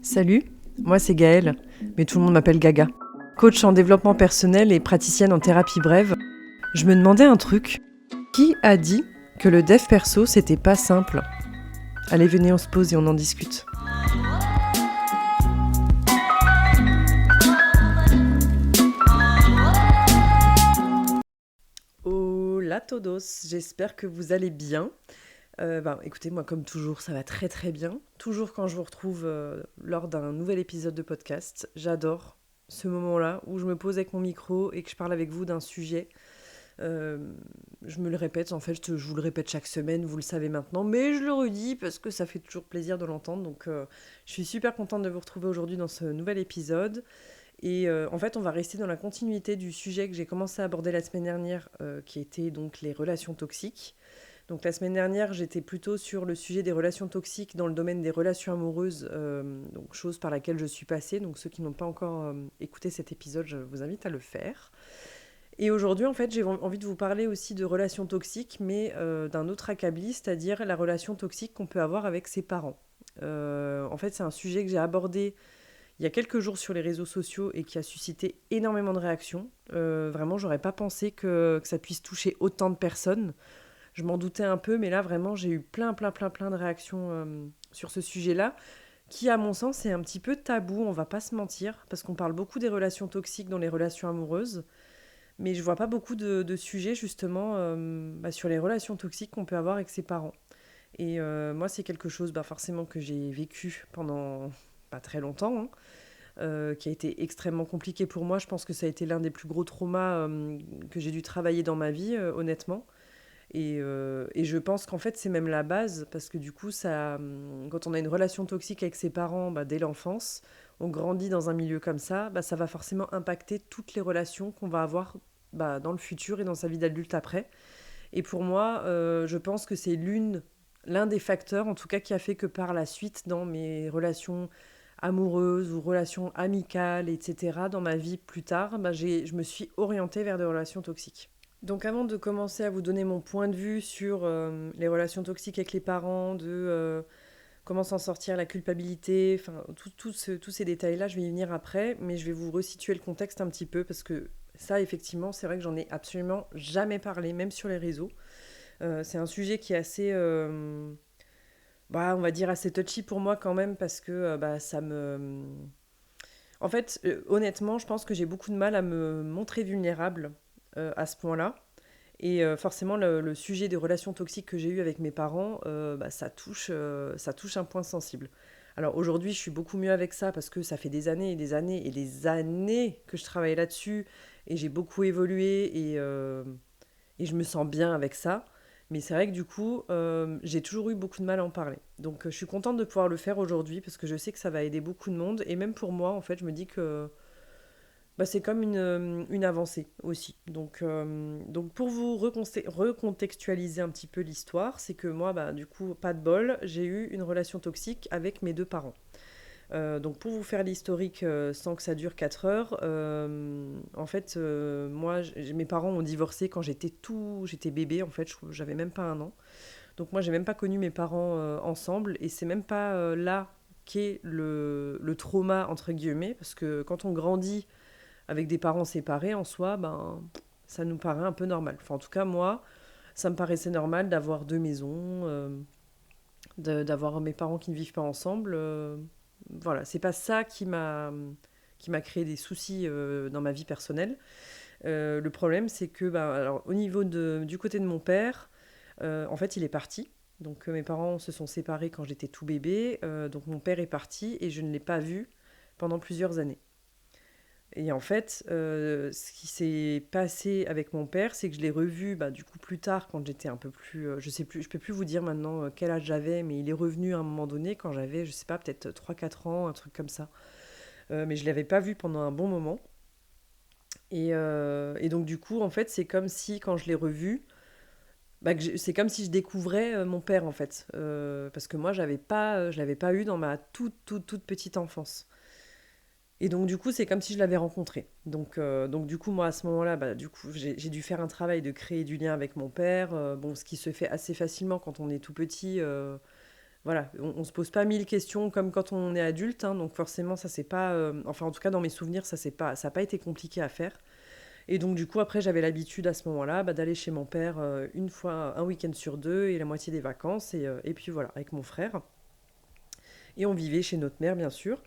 Salut, moi c'est Gaëlle, mais tout le monde m'appelle Gaga. Coach en développement personnel et praticienne en thérapie brève, je me demandais un truc. Qui a dit que le dev perso c'était pas simple ? Allez, venez, on se pose et on en discute. Hola todos, j'espère que vous allez bien. Écoutez, moi comme toujours, ça va très très bien. Toujours quand je vous retrouve lors d'un nouvel épisode de podcast, j'adore ce moment-là où je me pose avec mon micro et que je parle avec vous d'un sujet. Je me le répète, en fait, je vous le répète chaque semaine, vous le savez maintenant, mais je le redis parce que ça fait toujours plaisir de l'entendre. Donc, je suis super contente de vous retrouver aujourd'hui dans ce nouvel épisode. Et en fait, on va rester dans la continuité du sujet que j'ai commencé à aborder la semaine dernière, qui était donc les relations toxiques. Donc la semaine dernière, j'étais plutôt sur le sujet des relations toxiques dans le domaine des relations amoureuses, donc chose par laquelle je suis passée. Donc ceux qui n'ont pas encore écouté cet épisode, je vous invite à le faire. Et aujourd'hui, en fait, j'ai envie de vous parler aussi de relations toxiques, mais d'un autre acabit, c'est-à-dire la relation toxique qu'on peut avoir avec ses parents. En fait, c'est un sujet que j'ai abordé il y a quelques jours sur les réseaux sociaux et qui a suscité énormément de réactions. Vraiment, j'aurais pas pensé que ça puisse toucher autant de personnes. Je m'en doutais un peu, mais là, vraiment, j'ai eu plein de réactions sur ce sujet-là, qui, à mon sens, est un petit peu tabou, on va pas se mentir, parce qu'on parle beaucoup des relations toxiques dans les relations amoureuses, mais je vois pas beaucoup de sujets, justement, sur les relations toxiques qu'on peut avoir avec ses parents. Et moi, c'est quelque chose, forcément, que j'ai vécu pendant pas très longtemps, hein, qui a été extrêmement compliqué pour moi. Je pense que ça a été l'un des plus gros traumas que j'ai dû travailler dans ma vie, honnêtement. Et je pense qu'en fait, c'est même la base, parce que du coup, quand on a une relation toxique avec ses parents dès l'enfance, on grandit dans un milieu comme ça va forcément impacter toutes les relations qu'on va avoir dans le futur et dans sa vie d'adulte après. Et pour moi, je pense que c'est l'un des facteurs, en tout cas, qui a fait que par la suite, dans mes relations amoureuses ou relations amicales, etc., dans ma vie plus tard, je me suis orientée vers des relations toxiques. Donc avant de commencer à vous donner mon point de vue sur les relations toxiques avec les parents, de comment s'en sortir, la culpabilité, enfin tous ces détails-là, je vais y venir après, mais je vais vous resituer le contexte un petit peu parce que ça, effectivement, c'est vrai que j'en ai absolument jamais parlé, même sur les réseaux. C'est un sujet qui est assez, on va dire assez touchy pour moi quand même parce que ça me... En fait, honnêtement, je pense que j'ai beaucoup de mal à me montrer vulnérable à ce point-là. Et forcément, le sujet des relations toxiques que j'ai eues avec mes parents, ça touche un point sensible. Alors aujourd'hui, je suis beaucoup mieux avec ça parce que ça fait des années et des années et des années que je travaille là-dessus et j'ai beaucoup évolué et je me sens bien avec ça. Mais c'est vrai que du coup, j'ai toujours eu beaucoup de mal à en parler. Donc je suis contente de pouvoir le faire aujourd'hui parce que je sais que ça va aider beaucoup de monde. Et même pour moi, en fait, je me dis que c'est comme une avancée aussi. Donc pour vous recontextualiser un petit peu l'histoire, c'est que moi, du coup, pas de bol, j'ai eu une relation toxique avec mes deux parents. Donc pour vous faire l'historique sans que ça dure 4 heures, en fait, moi, mes parents ont divorcé quand j'étais bébé, en fait, j'avais même pas 1 an. Donc moi, j'ai même pas connu mes parents ensemble, et c'est même pas là qu'est le trauma, entre guillemets, parce que quand on grandit avec des parents séparés, en soi, ça nous paraît un peu normal. Enfin, en tout cas, moi, ça me paraissait normal d'avoir 2 maisons, d'avoir mes parents qui ne vivent pas ensemble. Voilà, c'est pas ça qui m'a créé des soucis dans ma vie personnelle. Le problème, c'est que, alors, au niveau du côté de mon père, en fait, il est parti. Donc, mes parents se sont séparés quand j'étais tout bébé. Donc, mon père est parti et je ne l'ai pas vu pendant plusieurs années. Et en fait, ce qui s'est passé avec mon père, c'est que je l'ai revu du coup plus tard quand j'étais un peu plus, je sais plus, je peux plus vous dire maintenant quel âge j'avais, mais il est revenu à un moment donné quand j'avais, je sais pas, peut-être 3 4 ans, un truc comme ça. Mais je l'avais pas vu pendant un bon moment. Et donc du coup, en fait, c'est comme si quand je l'ai revu, c'est comme si je découvrais mon père en fait, parce que moi je l'avais pas eu dans ma toute petite enfance. Et donc du coup, c'est comme si je l'avais rencontré. Donc du coup, moi à ce moment-là, du coup, j'ai dû faire un travail de créer du lien avec mon père. Bon, ce qui se fait assez facilement quand on est tout petit. voilà, on se pose pas 1000 questions comme quand on est adulte, hein, donc forcément ça c'est pas, enfin en tout cas dans mes souvenirs ça a pas été compliqué à faire. Et donc du coup après j'avais l'habitude à ce moment-là d'aller chez mon père une fois, un week-end sur deux et la moitié des vacances et puis voilà avec mon frère. Et on vivait chez notre mère bien sûr.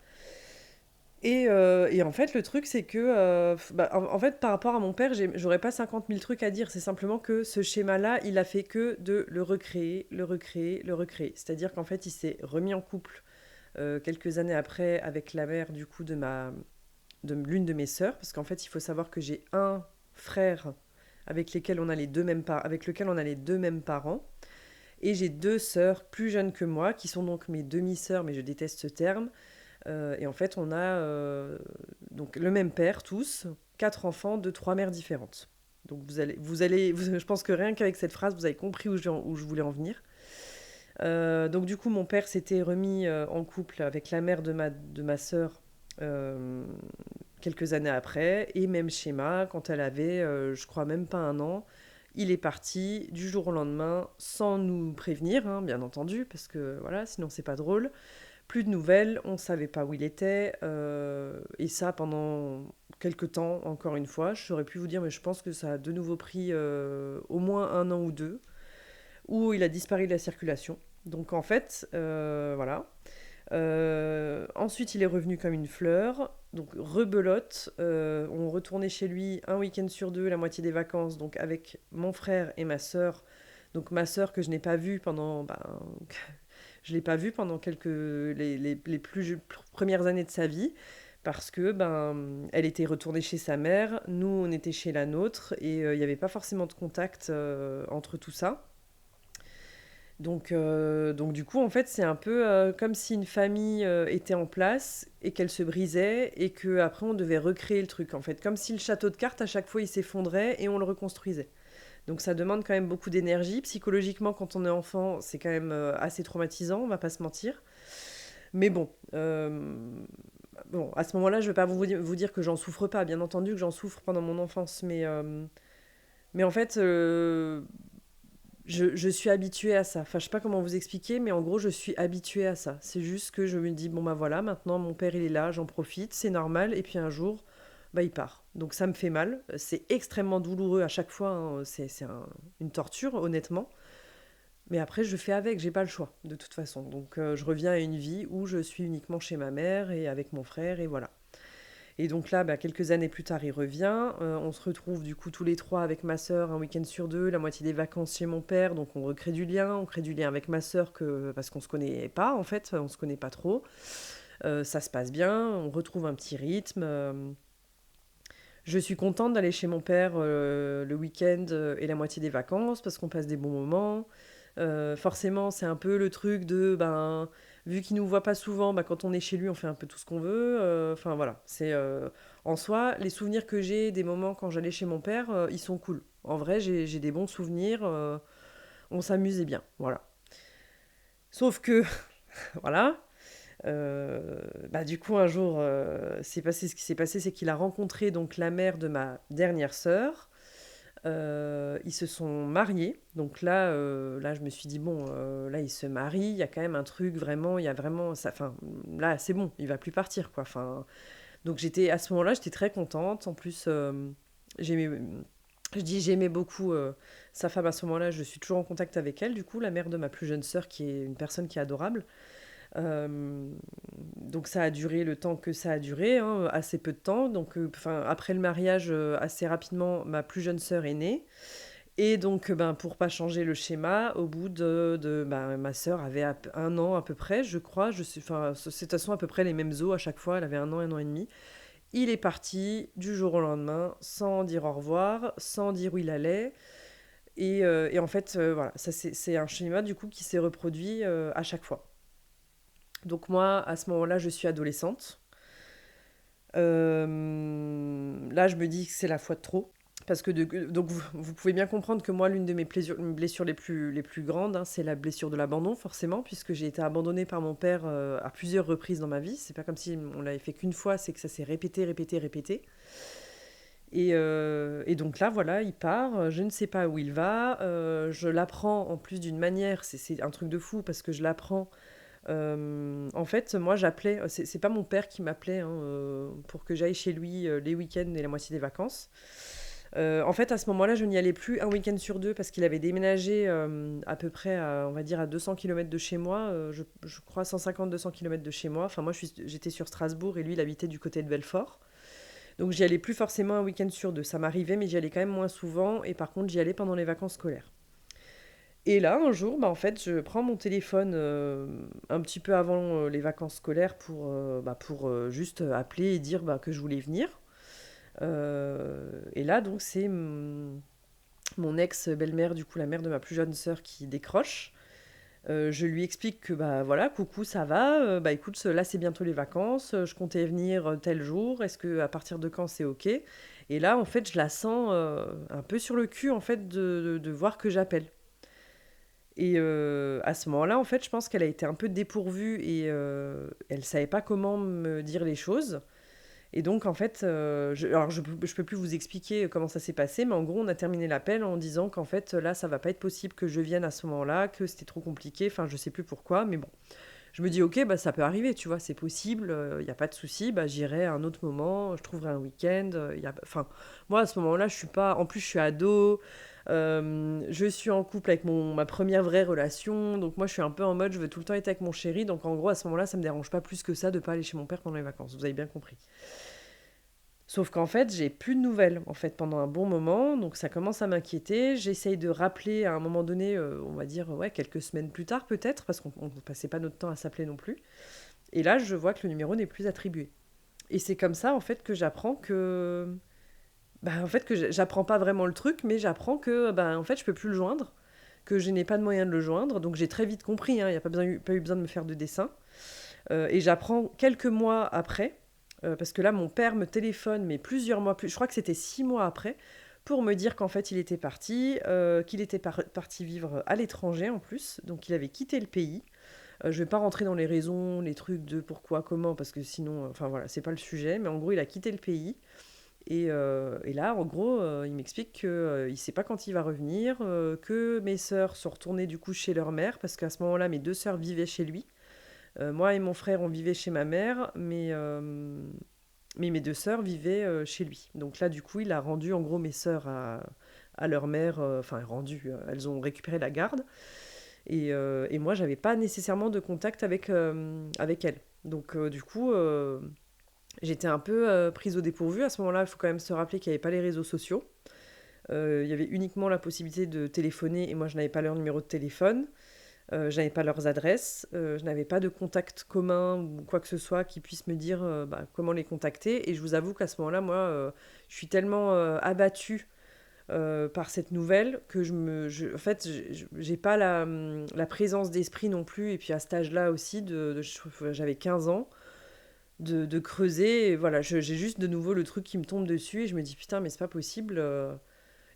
Et en fait, le truc, c'est que, en fait, par rapport à mon père, j'aurais pas 50 000 trucs à dire. C'est simplement que ce schéma-là, il a fait que de le recréer, le recréer, le recréer. C'est-à-dire qu'en fait, il s'est remis en couple quelques années après avec la mère, du coup, de l'une de mes sœurs. Parce qu'en fait, il faut savoir que j'ai un frère avec lequel on a les deux mêmes parents. Et j'ai deux sœurs plus jeunes que moi, qui sont donc mes demi-sœurs, mais je déteste ce terme. Et en fait, on a donc le même père, tous, quatre enfants de trois mères différentes. Donc je pense que rien qu'avec cette phrase, vous avez compris où je voulais en venir. Donc du coup, mon père s'était remis en couple avec la mère de ma sœur quelques années après, et même schéma, quand elle avait, je crois même pas un an, il est parti du jour au lendemain sans nous prévenir, hein, bien entendu, parce que voilà, sinon c'est pas drôle. Plus de nouvelles, on ne savait pas où il était, et ça pendant quelques temps, encore une fois. J'aurais pu vous dire, mais je pense que ça a de nouveau pris au moins un an ou deux, où il a disparu de la circulation. Donc en fait, voilà. Ensuite, il est revenu comme une fleur, donc rebelote. On retournait chez lui un week-end sur deux, la moitié des vacances, donc avec mon frère et ma sœur. Donc ma sœur que je n'ai pas vue pendant je l'ai pas vue pendant les premières années de sa vie parce que elle était retournée chez sa mère, nous on était chez la nôtre et il n'y avait pas forcément de contact entre tout ça. Donc du coup en fait c'est un peu comme si une famille était en place et qu'elle se brisait et que après on devait recréer le truc en fait, comme si le château de cartes à chaque fois il s'effondrait et on le reconstruisait. Donc ça demande quand même beaucoup d'énergie. Psychologiquement, quand on est enfant, c'est quand même assez traumatisant, on va pas se mentir. Mais bon, à ce moment-là, je ne vais pas vous dire que j'en souffre pas. Bien entendu que j'en souffre pendant mon enfance. Mais en fait, je suis habituée à ça. Enfin, je sais pas comment vous expliquer, mais en gros, je suis habituée à ça. C'est juste que je me dis, bon bah voilà, maintenant mon père il est là, j'en profite, c'est normal. Et puis un jour, il part. Donc ça me fait mal. C'est extrêmement douloureux à chaque fois, hein. Une torture, honnêtement. Mais après, je fais avec, j'ai pas le choix, de toute façon. Donc je reviens à une vie où je suis uniquement chez ma mère et avec mon frère, et voilà. Et donc là, quelques années plus tard, il revient. On se retrouve du coup tous les trois avec ma sœur un week-end sur deux, la moitié des vacances chez mon père. Donc on recrée du lien, on crée du lien avec ma sœur parce qu'on se connaît pas en fait, on se connaît pas trop. Ça se passe bien, on retrouve un petit rythme. Je suis contente d'aller chez mon père le week-end et la moitié des vacances parce qu'on passe des bons moments. Forcément, c'est un peu le truc de, vu qu'il nous voit pas souvent, quand on est chez lui, on fait un peu tout ce qu'on veut. Enfin voilà, en soi, les souvenirs que j'ai des moments quand j'allais chez mon père, ils sont cool. En vrai, j'ai des bons souvenirs. On s'amusait bien, voilà. Sauf que, voilà, du coup, un jour, ce qui s'est passé, c'est qu'il a rencontré donc la mère de ma dernière sœur. Ils se sont mariés. Donc là, je me suis dit, bon, là, ils se marient. Il y a quand même un truc vraiment, il y a vraiment ça. Enfin, là, c'est bon, il va plus partir, quoi. Enfin, donc à ce moment-là, j'étais très contente. En plus, j'aimais, j'aimais beaucoup sa femme à ce moment-là. Je suis toujours en contact avec elle, du coup, la mère de ma plus jeune sœur, qui est une personne qui est adorable. Euh, donc ça a duré le temps que ça a duré, hein, assez peu de temps. Donc, après le mariage, assez rapidement, ma plus jeune sœur est née. Et donc, pour pas changer le schéma, au bout ma sœur avait un an à peu près, je crois. C'est de toute façon à peu près les mêmes os à chaque fois. Elle avait un an et demi. Il est parti du jour au lendemain, sans dire au revoir, sans dire où il allait. Et en fait, voilà, ça c'est un schéma du coup qui s'est reproduit à chaque fois. Donc moi, à ce moment-là, je suis adolescente. Là, je me dis que c'est la fois de trop. Parce que donc vous pouvez bien comprendre que moi, l'une de mes blessures les plus grandes, hein, c'est la blessure de l'abandon, forcément, puisque j'ai été abandonnée par mon père à plusieurs reprises dans ma vie. C'est pas comme si on l'avait fait qu'une fois, c'est que ça s'est répété, répété, répété. Et donc là, voilà, il part, je ne sais pas où il va, je l'apprends en plus d'une manière, c'est un truc de fou parce que je l'apprends. En fait, moi j'appelais, c'est pas mon père qui m'appelait hein, pour que j'aille chez lui les week-ends et la moitié des vacances. En fait, à ce moment-là, je n'y allais plus un week-end sur deux parce qu'il avait déménagé à peu près, on va dire, à 200 kilomètres de chez moi, je crois 150-200 kilomètres de chez moi. Enfin, moi, j'étais sur Strasbourg et lui, il habitait du côté de Belfort. Donc, j'y allais plus forcément un week-end sur deux. Ça m'arrivait, mais j'y allais quand même moins souvent. Et par contre, j'y allais pendant les vacances scolaires. Et là, un jour, bah, en fait, je prends mon téléphone un petit peu avant les vacances scolaires pour juste appeler et dire bah, que je voulais venir. Et là, donc, c'est mon ex-belle-mère, du coup la mère de ma plus jeune sœur, qui décroche. Je lui explique que bah voilà, coucou, ça va, bah écoute, là c'est bientôt les vacances, je comptais venir tel jour, est-ce que à partir de quand c'est ok? Et là en fait je la sens un peu sur le cul en fait de voir que j'appelle. Et à ce moment-là en fait je pense qu'elle a été un peu dépourvue et elle savait pas comment me dire les choses. Et donc, en fait, alors je peux plus vous expliquer comment ça s'est passé, mais en gros, on a terminé l'appel en disant qu'en fait, là, ça va pas être possible que je vienne à ce moment-là, que c'était trop compliqué. Enfin, je sais plus pourquoi, mais bon. Je me dis, ok, bah, ça peut arriver, tu vois, c'est possible, il n'y a pas de souci, bah, j'irai à un autre moment, je trouverai un week-end. Enfin, moi, à ce moment-là, je suis pas. En plus, je suis ado, je suis en couple avec ma première vraie relation, donc moi, je suis un peu en mode, je veux tout le temps être avec mon chéri, donc en gros, à ce moment-là, ça me dérange pas plus que ça de pas aller chez mon père pendant les vacances, vous avez bien compris. Sauf qu'en fait, j'ai plus de nouvelles en fait pendant un bon moment, donc ça commence à m'inquiéter. J'essaye de rappeler à un moment donné, on va dire ouais, quelques semaines plus tard peut-être, parce qu'on ne passait pas notre temps à s'appeler non plus. Et là, je vois que le numéro n'est plus attribué. Et c'est comme ça en fait que j'apprends que, bah, en fait que j'apprends pas vraiment le truc, mais j'apprends que bah, en fait je peux plus le joindre, que je n'ai pas de moyen de le joindre. Donc j'ai très vite compris, hein, il n'y a pas eu besoin de me faire de dessin. Et j'apprends quelques mois après, parce que là, mon père me téléphone, mais plusieurs mois plus, je crois que c'était 6 mois après, pour me dire qu'en fait, il était parti, qu'il était parti vivre à l'étranger en plus, donc il avait quitté le pays. Je vais pas rentrer dans les raisons, les trucs de pourquoi, comment, parce que sinon, enfin voilà, c'est pas le sujet, mais en gros, il a quitté le pays. Et là, en gros, il m'explique qu'il ne sait pas quand il va revenir, que mes sœurs sont retournées du coup chez leur mère, parce qu'à ce moment-là, mes deux sœurs vivaient chez lui. Moi et mon frère, on vivait chez ma mère, mais mes deux sœurs vivaient chez lui. Donc là, du coup, il a rendu en gros mes sœurs à leur mère, enfin rendu, elles ont récupéré la garde. Et moi, j'avais pas nécessairement de contact avec elles. Donc du coup, j'étais un peu prise au dépourvu. À ce moment-là, il faut quand même se rappeler qu'il n'y avait pas les réseaux sociaux. Il y avait uniquement la possibilité de téléphoner et moi, je n'avais pas leur numéro de téléphone. Je n'avais pas leurs adresses, je n'avais pas de contact commun ou quoi que ce soit qui puisse me dire bah, comment les contacter. Et je vous avoue qu'à ce moment-là, moi, je suis tellement abattue par cette nouvelle que en fait, j'ai pas la présence d'esprit non plus. Et puis à cet âge-là aussi, j'avais 15 ans, de creuser. Et voilà, j'ai juste de nouveau le truc qui me tombe dessus et je me dis putain, mais c'est pas possible.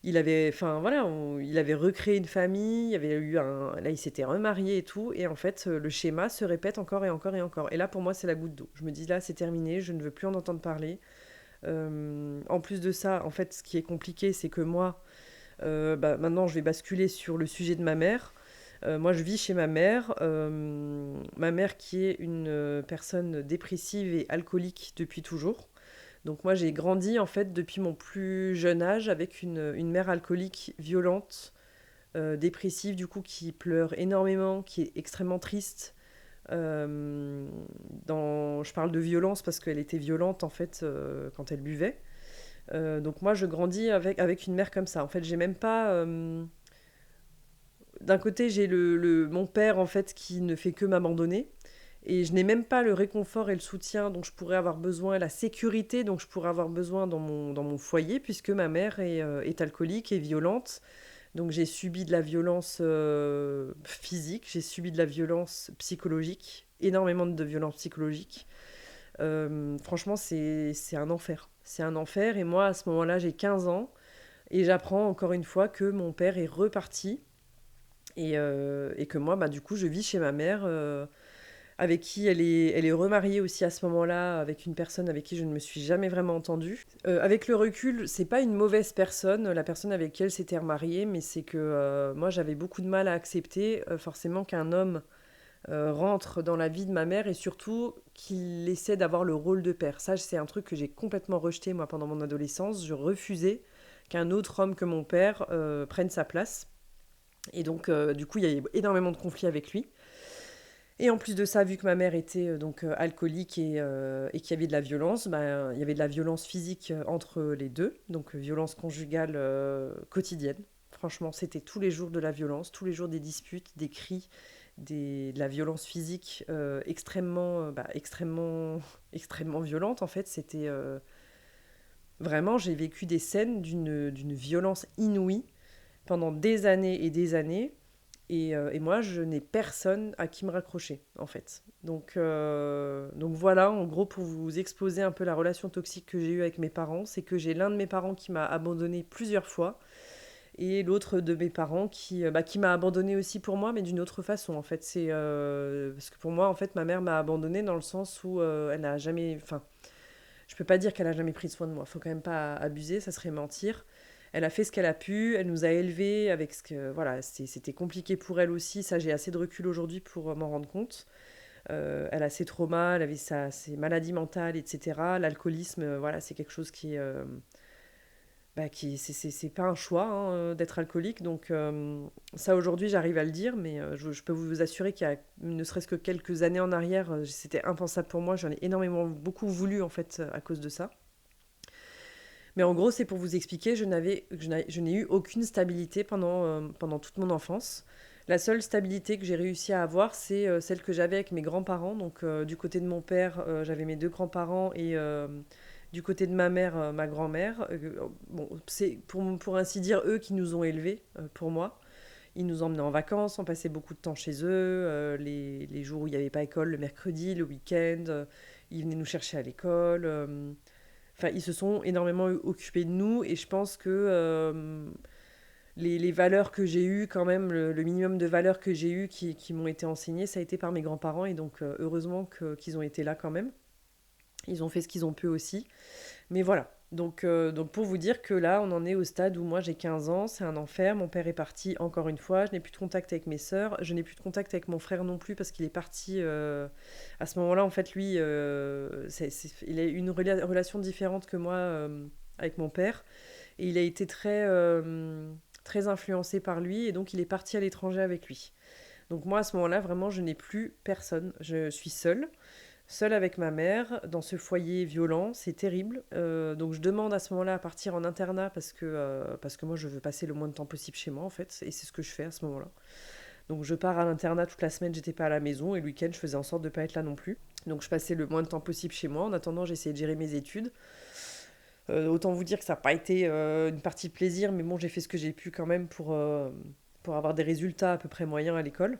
Il avait, enfin voilà, il avait recréé une famille, il y avait eu là il s'était remarié et tout, et en fait le schéma se répète encore et encore et encore. Et là pour moi c'est la goutte d'eau. Je me dis là c'est terminé, je ne veux plus en entendre parler. En plus de ça, en fait ce qui est compliqué c'est que moi, bah, maintenant je vais basculer sur le sujet de ma mère. Moi je vis chez ma mère qui est une personne dépressive et alcoolique depuis toujours. Donc moi j'ai grandi en fait depuis mon plus jeune âge avec une mère alcoolique violente, dépressive du coup qui pleure énormément, qui est extrêmement triste. Je parle de violence parce qu'elle était violente en fait quand elle buvait. Donc moi je grandis avec une mère comme ça. En fait j'ai même pas... D'un côté j'ai mon père en fait qui ne fait que m'abandonner. Et je n'ai même pas le réconfort et le soutien dont je pourrais avoir besoin, la sécurité dont je pourrais avoir besoin dans mon foyer, puisque ma mère est alcoolique et violente. Donc j'ai subi de la violence physique, j'ai subi de la violence psychologique, énormément de violence psychologique. Franchement, c'est un enfer. C'est un enfer. Et moi, à ce moment-là, j'ai 15 ans. Et j'apprends encore une fois que mon père est reparti. Et que moi, bah, du coup, je vis chez ma mère. avec qui elle est remariée aussi à ce moment-là, avec une personne avec qui je ne me suis jamais vraiment entendue. Avec le recul, c'est pas une mauvaise personne, la personne avec qui elle s'était remariée, mais c'est que moi j'avais beaucoup de mal à accepter forcément qu'un homme rentre dans la vie de ma mère et surtout qu'il essaie d'avoir le rôle de père. Ça, c'est un truc que j'ai complètement rejeté moi pendant mon adolescence. Je refusais qu'un autre homme que mon père prenne sa place. Et donc, du coup, il y a eu énormément de conflits avec lui. Et en plus de ça, vu que ma mère était alcoolique et qu'il y avait de la violence, il y avait de la violence physique entre les deux, donc violence conjugale quotidienne. Franchement, c'était tous les jours de la violence, tous les jours des disputes, des cris, de la violence physique extrêmement violente en fait. C'était vraiment, j'ai vécu des scènes d'une violence inouïe pendant des années et des années. Et moi, je n'ai personne à qui me raccrocher, en fait. Donc voilà, en gros, pour vous exposer un peu la relation toxique que j'ai eue avec mes parents, c'est que j'ai l'un de mes parents qui m'a abandonné plusieurs fois, et l'autre de mes parents qui m'a abandonné aussi pour moi, mais d'une autre façon, en fait. Parce que pour moi, en fait, ma mère m'a abandonné dans le sens où elle n'a jamais... Enfin, je peux pas dire qu'elle a jamais pris soin de moi. Faut quand même pas abuser, ça serait mentir. Elle a fait ce qu'elle a pu, elle nous a élevés avec ce que voilà, c'était compliqué pour elle aussi. Ça, j'ai assez de recul aujourd'hui pour m'en rendre compte. Elle a ses traumas, elle avait ses maladies mentales, etc. L'alcoolisme, voilà, c'est quelque chose c'est pas un choix hein, d'être alcoolique. Donc ça aujourd'hui, j'arrive à le dire, mais je peux vous assurer qu'il y a ne serait-ce que quelques années en arrière, c'était impensable pour moi. J'en ai énormément beaucoup voulu en fait à cause de ça. Mais en gros, c'est pour vous expliquer, je n'ai eu aucune stabilité pendant toute mon enfance. La seule stabilité que j'ai réussi à avoir, c'est celle que j'avais avec mes grands-parents. Donc, du côté de mon père, j'avais mes deux grands-parents et du côté de ma mère, ma grand-mère. Bon, c'est pour ainsi dire eux qui nous ont élevés, pour moi. Ils nous emmenaient en vacances, on passait beaucoup de temps chez eux, les jours où il n'y avait pas école, le mercredi, le week-end, ils venaient nous chercher à l'école. Enfin, ils se sont énormément occupés de nous et je pense que les valeurs que j'ai eues, quand même, le minimum de valeurs que j'ai eues qui m'ont été enseignées, ça a été par mes grands-parents et donc heureusement qu'ils ont été là quand même. Ils ont fait ce qu'ils ont pu aussi. Mais voilà. Donc pour vous dire que là, on en est au stade où moi j'ai 15 ans, c'est un enfer. Mon père est parti encore une fois. Je n'ai plus de contact avec mes sœurs. Je n'ai plus de contact avec mon frère non plus parce qu'il est parti. À ce moment-là, en fait, lui, il a eu une relation différente que moi avec mon père. Et il a été très influencé par lui. Et donc il est parti à l'étranger avec lui. Donc moi, à ce moment-là, vraiment, je n'ai plus personne. Je suis seule avec ma mère, dans ce foyer violent, c'est terrible. Donc je demande à ce moment-là à partir en internat parce que moi je veux passer le moins de temps possible chez moi en fait, et c'est ce que je fais à ce moment-là. Donc je pars à l'internat toute la semaine, j'étais pas à la maison, et le week-end je faisais en sorte de pas être là non plus. Donc je passais le moins de temps possible chez moi. En attendant, j'essayais de gérer mes études. Autant vous dire que ça n'a pas été une partie de plaisir, mais bon, j'ai fait ce que j'ai pu quand même pour avoir des résultats à peu près moyens à l'école.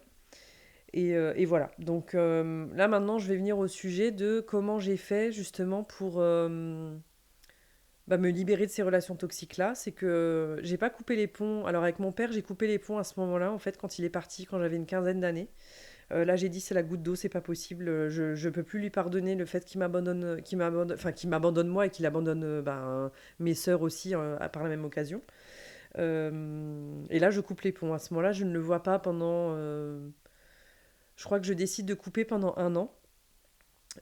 Et voilà. Donc là maintenant, je vais venir au sujet de comment j'ai fait justement pour me libérer de ces relations toxiques-là. C'est que j'ai pas coupé les ponts. Alors avec mon père, j'ai coupé les ponts à ce moment-là, en fait, quand il est parti, quand j'avais une quinzaine d'années. Là, j'ai dit c'est la goutte d'eau, c'est pas possible. Je peux plus lui pardonner le fait qu'il m'abandonne moi et qu'il abandonne mes sœurs aussi par la même occasion. Et là, je coupe les ponts. À ce moment-là, je ne le vois pas pendant. Je crois que je décide de couper pendant un an.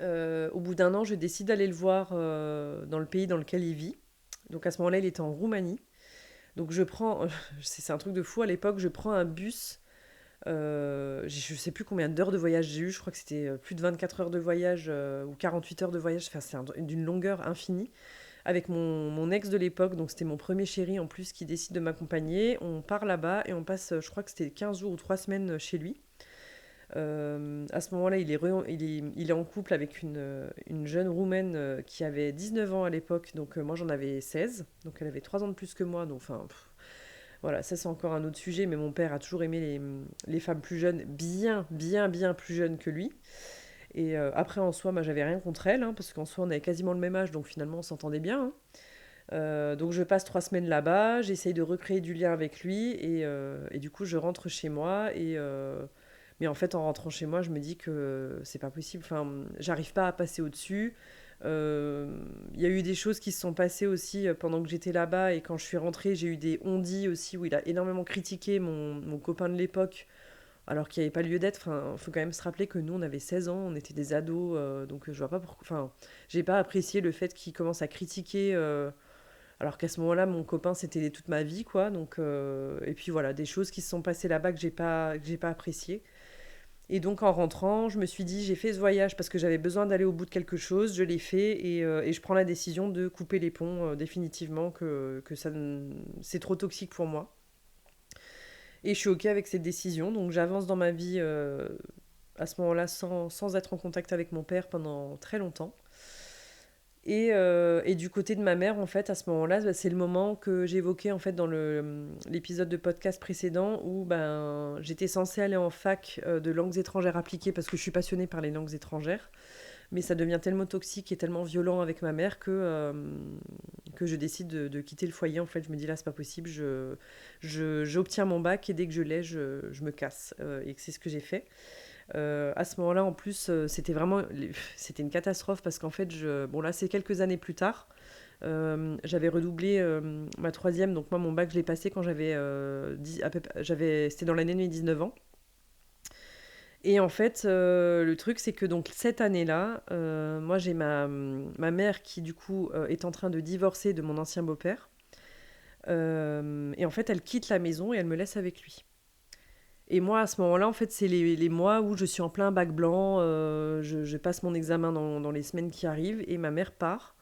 Au bout d'un an, je décide d'aller le voir dans le pays dans lequel il vit. Donc à ce moment-là, il était en Roumanie. Donc je prends, c'est un truc de fou à l'époque, je prends un bus. Je sais plus combien d'heures de voyage j'ai eu, je crois que c'était plus de 24 heures de voyage ou 48 heures de voyage, enfin, d'une longueur infinie. Avec mon ex de l'époque, donc c'était mon premier chéri en plus qui décide de m'accompagner. On part là-bas et on passe, je crois que c'était 15 jours ou 3 semaines chez lui. À ce moment-là, il est en couple avec une jeune Roumaine qui avait 19 ans à l'époque, donc moi j'en avais 16, donc elle avait 3 ans de plus que moi, donc enfin, voilà, ça c'est encore un autre sujet, mais mon père a toujours aimé les femmes plus jeunes, bien plus jeunes que lui. Et après, en soi, moi j'avais rien contre elle, hein, parce qu'en soi on avait quasiment le même âge, donc finalement on s'entendait bien. Hein. Donc je passe 3 semaines là-bas, j'essaye de recréer du lien avec lui, et du coup je rentre chez moi, et Mais en fait, en rentrant chez moi, je me dis que c'est pas possible. Enfin, j'arrive pas à passer au-dessus. Il y a eu des choses qui se sont passées aussi pendant que j'étais là-bas et quand je suis rentrée, j'ai eu des on-dit aussi où il a énormément critiqué mon copain de l'époque alors qu'il n'y avait pas lieu d'être. Enfin, faut quand même se rappeler que nous, on avait 16 ans, on était des ados, donc je vois pas pourquoi. Enfin, j'ai pas apprécié le fait qu'il commence à critiquer. Alors qu'à ce moment-là, mon copain, c'était toute ma vie, quoi. Donc, et puis voilà, des choses qui se sont passées là-bas que j'ai pas appréciées. Et donc en rentrant, je me suis dit, j'ai fait ce voyage parce que j'avais besoin d'aller au bout de quelque chose, je l'ai fait et je prends la décision de couper les ponts définitivement, que c'est trop toxique pour moi. Et je suis OK avec cette décision, donc j'avance dans ma vie à ce moment-là sans être en contact avec mon père pendant très longtemps. Et du côté de ma mère, en fait, à ce moment-là, bah, c'est le moment que j'évoquais en fait dans l'épisode de podcast précédent où ben, j'étais censée aller en fac de langues étrangères appliquées parce que je suis passionnée par les langues étrangères. Mais ça devient tellement toxique et tellement violent avec ma mère que je décide de quitter le foyer. En fait, je me dis là, c'est pas possible, j'obtiens mon bac et dès que je l'ai, je me casse. Et c'est ce que j'ai fait. À ce moment-là, en plus, c'était une catastrophe parce qu'en fait, bon là, c'est quelques années plus tard. J'avais redoublé ma troisième, donc moi, mon bac, je l'ai passé quand c'était dans l'année de mes 19 ans. Et en fait, le truc, c'est que donc cette année-là, moi, j'ai ma mère qui, du coup, est en train de divorcer de mon ancien beau-père. Et en fait, elle quitte la maison et elle me laisse avec lui. Et moi, à ce moment-là, en fait, c'est les mois où je suis en plein bac blanc, je passe mon examen dans les semaines qui arrivent, et ma mère part.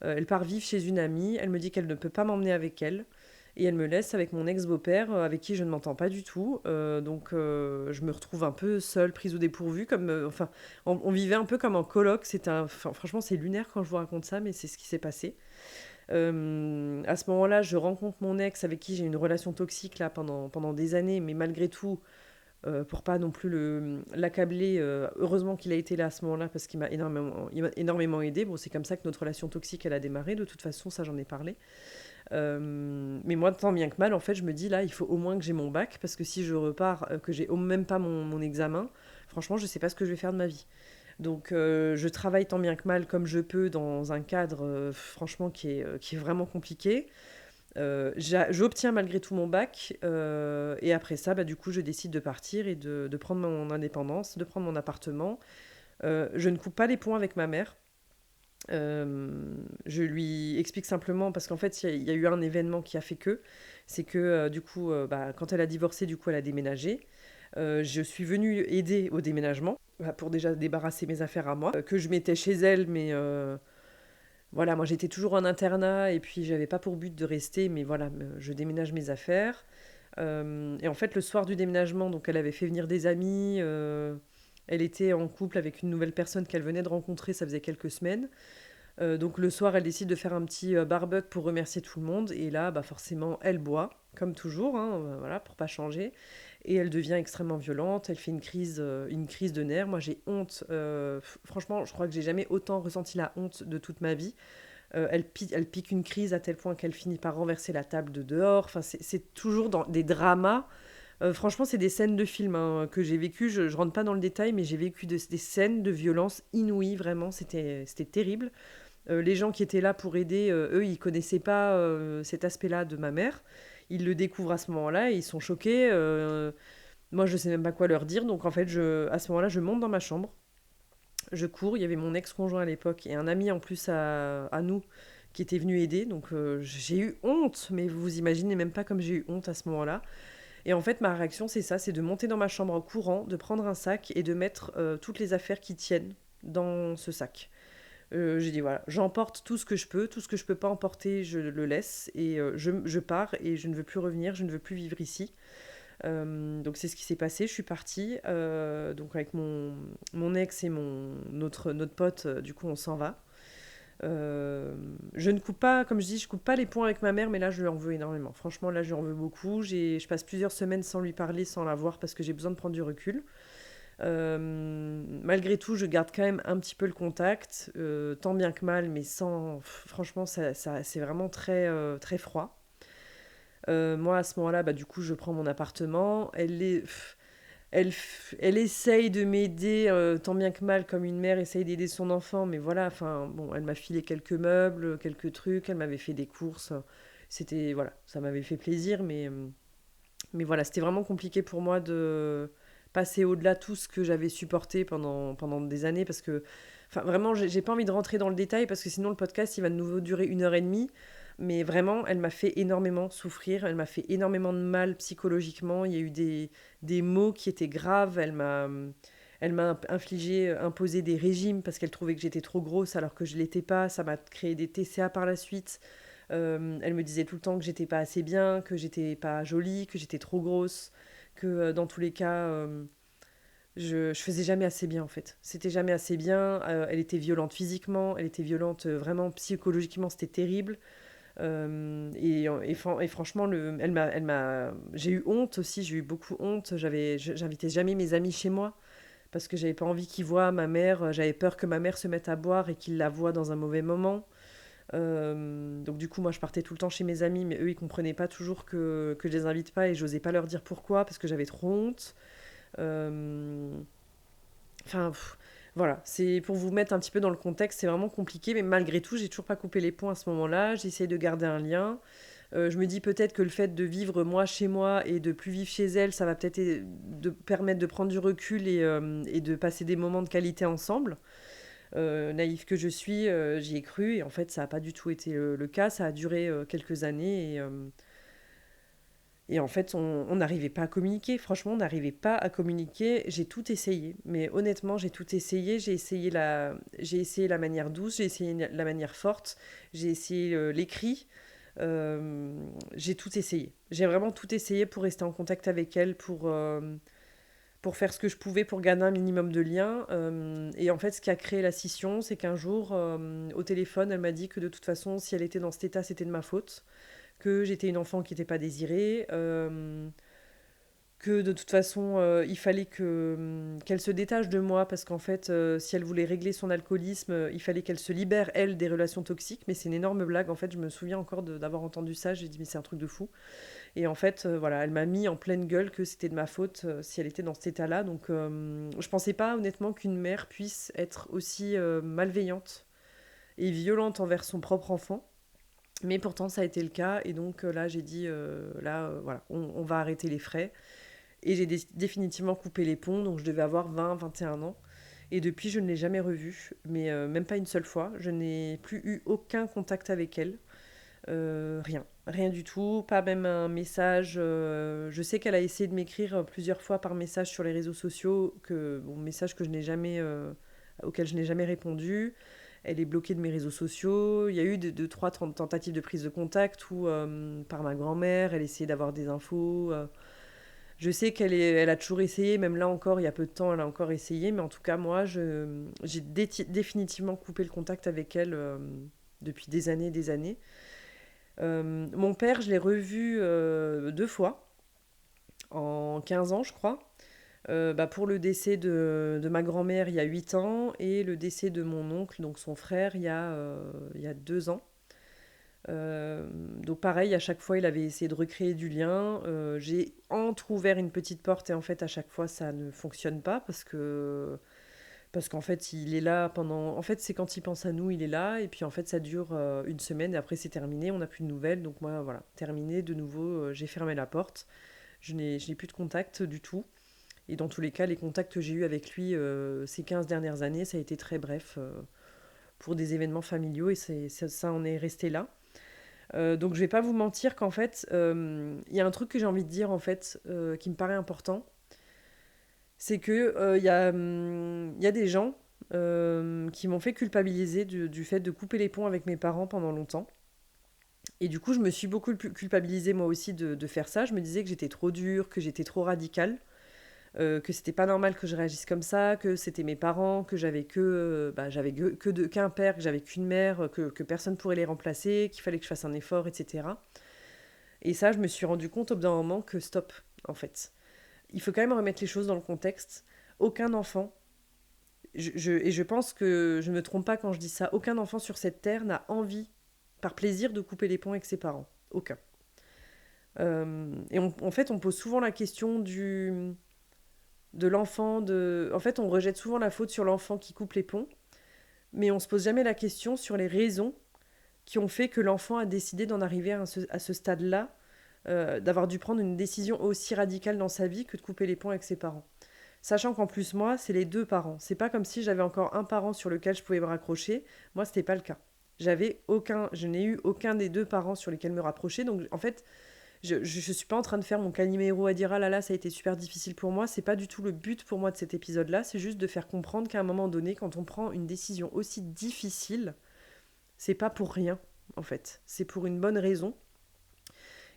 Elle part vivre chez une amie, elle me dit qu'elle ne peut pas m'emmener avec elle, et elle me laisse avec mon ex-beau-père, avec qui je ne m'entends pas du tout. Donc, je me retrouve un peu seule, prise au dépourvu, enfin, on vivait un peu comme en coloc. Enfin, franchement, c'est lunaire quand je vous raconte ça, mais c'est ce qui s'est passé. À ce moment-là, je rencontre mon ex avec qui j'ai une relation toxique là pendant des années, mais malgré tout, pour pas non plus l'accabler. Heureusement qu'il a été là à ce moment-là parce il m'a énormément aidé. Bon, c'est comme ça que notre relation toxique elle a démarré. De toute façon, ça j'en ai parlé. Mais moi, tant bien que mal, en fait, je me dis là, il faut au moins que j'ai mon bac parce que si je repars, que j'ai même pas mon examen, franchement, je sais pas ce que je vais faire de ma vie. Donc, je travaille tant bien que mal comme je peux dans un cadre, franchement, qui est vraiment compliqué. J'obtiens malgré tout mon bac et après ça, bah, du coup, je décide de partir et de prendre mon indépendance, de prendre mon appartement. Je ne coupe pas les ponts avec ma mère. Je lui explique simplement parce qu'en fait, il y a eu un événement qui a fait c'est que du coup, bah, quand elle a divorcé, du coup, elle a déménagé. Je suis venue aider au déménagement bah, pour déjà débarrasser mes affaires à moi, que je mettais chez elle, mais voilà, moi j'étais toujours en internat et puis j'avais pas pour but de rester, mais voilà, je déménage mes affaires. Et en fait, le soir du déménagement, donc elle avait fait venir des amis. Elle était en couple avec une nouvelle personne qu'elle venait de rencontrer, ça faisait quelques semaines. Donc le soir, elle décide de faire un petit barbecue pour remercier tout le monde. Et là, bah forcément, elle boit, comme toujours, hein, voilà, pour pas changer. Et elle devient extrêmement violente. Elle fait une crise de nerfs. Moi, j'ai honte. Franchement, je crois que j'ai jamais autant ressenti la honte de toute ma vie. Elle pique une crise à tel point qu'elle finit par renverser la table de dehors. Enfin, c'est toujours dans des dramas. Franchement, c'est des scènes de film hein, que j'ai vécues. Je rentre pas dans le détail, mais j'ai vécu des scènes de violence inouïes. Vraiment, c'était terrible. Les gens qui étaient là pour aider, eux, ils connaissaient pas cet aspect-là de ma mère. Ils le découvrent à ce moment-là et ils sont choqués. Moi, je sais même pas quoi leur dire. Donc, en fait, à ce moment-là, je monte dans ma chambre. Je cours. Il y avait mon ex-conjoint à l'époque et un ami en plus à nous qui était venu aider. Donc, j'ai eu honte. Mais vous imaginez même pas comme j'ai eu honte à ce moment-là. Et en fait, ma réaction, c'est ça, c'est de monter dans ma chambre en courant, de prendre un sac et de mettre toutes les affaires qui tiennent dans ce sac. J'ai dit voilà, j'emporte tout ce que je peux, tout ce que je peux pas emporter, je le laisse et je pars et je ne veux plus revenir, je ne veux plus vivre ici. Donc c'est ce qui s'est passé, je suis partie, donc avec mon ex et notre pote, du coup on s'en va. Je ne coupe pas, comme je dis, je coupe pas les ponts avec ma mère, mais là je lui en veux énormément. Franchement, là je lui en veux beaucoup. Je passe plusieurs semaines sans lui parler, sans la voir, parce que j'ai besoin de prendre du recul. Malgré tout, je garde quand même un petit peu le contact, tant bien que mal, mais sans. Franchement, c'est vraiment très froid. Moi, à ce moment-là, bah, du coup, je prends mon appartement. elle essaye de m'aider tant bien que mal, comme une mère essaye d'aider son enfant, mais voilà, enfin, bon, elle m'a filé quelques meubles, quelques trucs, elle m'avait fait des courses. C'était, voilà, ça m'avait fait plaisir, mais voilà, c'était vraiment compliqué pour moi de passer au-delà de tout ce que j'avais supporté pendant des années, parce que, enfin, vraiment, j'ai pas envie de rentrer dans le détail, parce que sinon le podcast, il va de nouveau durer 1 heure et demie. Mais vraiment, elle m'a fait énormément souffrir, elle m'a fait énormément de mal psychologiquement. Il y a eu des mots qui étaient graves. Elle m'a infligé, imposé des régimes parce qu'elle trouvait que j'étais trop grosse alors que je l'étais pas. Ça m'a créé des TCA par la suite. Elle me disait tout le temps que j'étais pas assez bien, que j'étais pas jolie, que j'étais trop grosse, que dans tous les cas, je faisais jamais assez bien en fait. C'était jamais assez bien. Elle était violente physiquement, elle était violente vraiment psychologiquement, c'était terrible. Et franchement, j'ai eu honte aussi, j'ai eu beaucoup honte. J'invitais jamais mes amis chez moi parce que j'avais pas envie qu'ils voient ma mère. J'avais peur que ma mère se mette à boire et qu'ils la voient dans un mauvais moment. Donc du coup, moi, je partais tout le temps chez mes amis, mais eux, ils comprenaient pas toujours que je les invite pas et j'osais pas leur dire pourquoi parce que j'avais trop honte. Euh, Enfin, voilà, c'est pour vous mettre un petit peu dans le contexte, c'est vraiment compliqué, mais malgré tout, j'ai toujours pas coupé les ponts à ce moment-là. J'essaie de garder un lien. Je me dis peut-être que le fait de vivre moi chez moi et de plus vivre chez elle, ça va peut-être de permettre de prendre du recul et de passer des moments de qualité ensemble. Naïve que je suis, j'y ai cru et en fait, ça n'a pas du tout été le cas. Ça a duré quelques années et en fait, on n'arrivait pas à communiquer. Franchement, on n'arrivait pas à communiquer. J'ai tout essayé. Mais honnêtement, j'ai tout essayé. J'ai essayé la manière douce, j'ai essayé la manière forte, j'ai essayé l'écrit. J'ai tout essayé. J'ai vraiment tout essayé pour rester en contact avec elle, pour faire ce que je pouvais pour gagner un minimum de lien. Et en fait, ce qui a créé la scission, c'est qu'un jour, au téléphone, elle m'a dit que de toute façon, si elle était dans cet état, c'était de ma faute, que j'étais une enfant qui n'était pas désirée, que de toute façon, il fallait qu'elle se détache de moi parce qu'en fait, si elle voulait régler son alcoolisme, il fallait qu'elle se libère, elle, des relations toxiques. Mais c'est une énorme blague. En fait, je me souviens encore d'avoir entendu ça. J'ai dit, mais c'est un truc de fou. Et en fait, voilà, elle m'a mis en pleine gueule que c'était de ma faute si elle était dans cet état-là. Donc, je pensais pas honnêtement qu'une mère puisse être aussi malveillante et violente envers son propre enfant. Mais pourtant, ça a été le cas. Et donc là, j'ai dit, voilà, on va arrêter les frais. Et j'ai définitivement coupé les ponts, donc je devais avoir 20, 21 ans. Et depuis, je ne l'ai jamais revue, mais même pas une seule fois. Je n'ai plus eu aucun contact avec elle. Rien, rien du tout, pas même un message. Je sais qu'elle a essayé de m'écrire plusieurs fois par message sur les réseaux sociaux, bon, message que je n'ai jamais, auquel je n'ai jamais répondu. Elle est bloquée de mes réseaux sociaux. Il y a eu deux, trois tentatives de prise de contact où, par ma grand-mère, elle essayait d'avoir des infos. Je sais elle a toujours essayé, même là encore, il y a peu de temps, elle a encore essayé, mais en tout cas, moi, j'ai définitivement coupé le contact avec elle depuis des années et des années. Mon père, je l'ai revu 2 fois, en 15 ans, je crois. Pour le décès de ma grand-mère, il y a 8 ans, et le décès de mon oncle, donc son frère, il y a 2 ans. Donc pareil, à chaque fois, il avait essayé de recréer du lien. J'ai entrouvert une petite porte et en fait, à chaque fois, ça ne fonctionne pas parce qu'en fait, il est là pendant. En fait, c'est quand il pense à nous, il est là et puis en fait, ça dure 1 semaine et après, c'est terminé. On n'a plus de nouvelles. Donc moi, voilà, terminé de nouveau. J'ai fermé la porte. Je n'ai plus de contact du tout. Et dans tous les cas, les contacts que j'ai eus avec lui ces 15 dernières années, ça a été très bref pour des événements familiaux et ça en est resté là. Donc je vais pas vous mentir qu'en fait, il y a un truc que j'ai envie de dire en fait, qui me paraît important, c'est que y a des gens qui m'ont fait culpabiliser du fait de couper les ponts avec mes parents pendant longtemps. Et du coup, je me suis beaucoup culpabilisée moi aussi de faire ça. Je me disais que j'étais trop dure, que j'étais trop radicale, que c'était pas normal que je réagisse comme ça, que c'était mes parents, que qu'un père, que j'avais qu'une mère, que personne pourrait les remplacer, qu'il fallait que je fasse un effort, etc. Et ça, je me suis rendu compte au bout d'un moment que stop, en fait. Il faut quand même remettre les choses dans le contexte. Aucun enfant, et je pense que je ne me trompe pas quand je dis ça, aucun enfant sur cette terre n'a envie, par plaisir, de couper les ponts avec ses parents. Aucun. Et en fait, on pose souvent la question de l'enfant. En fait, on rejette souvent la faute sur l'enfant qui coupe les ponts, mais on se pose jamais la question sur les raisons qui ont fait que l'enfant a décidé d'en arriver à ce stade-là, d'avoir dû prendre une décision aussi radicale dans sa vie que de couper les ponts avec ses parents. Sachant qu'en plus, moi, c'est les deux parents. C'est pas comme si j'avais encore un parent sur lequel je pouvais me raccrocher. Moi, c'était pas le cas. Je n'ai eu aucun des deux parents sur lesquels me rapprocher. Donc, en fait, je suis pas en train de faire mon Calimero à dire ah là là, ça a été super difficile pour moi. C'est pas du tout le but pour moi de cet épisode-là. C'est juste de faire comprendre qu'à un moment donné, quand on prend une décision aussi difficile, c'est pas pour rien, en fait. C'est pour une bonne raison.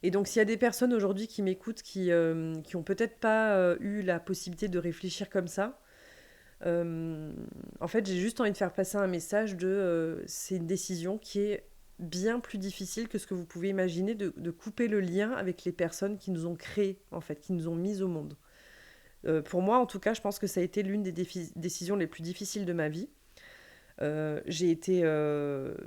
Et donc, s'il y a des personnes aujourd'hui qui m'écoutent qui ont peut-être pas eu la possibilité de réfléchir comme ça, en fait, j'ai juste envie de faire passer un message c'est une décision qui est bien plus difficile que ce que vous pouvez imaginer de couper le lien avec les personnes qui nous ont créés, en fait, qui nous ont mis au monde. Pour moi, en tout cas, je pense que ça a été l'une des décisions les plus difficiles de ma vie. J'ai été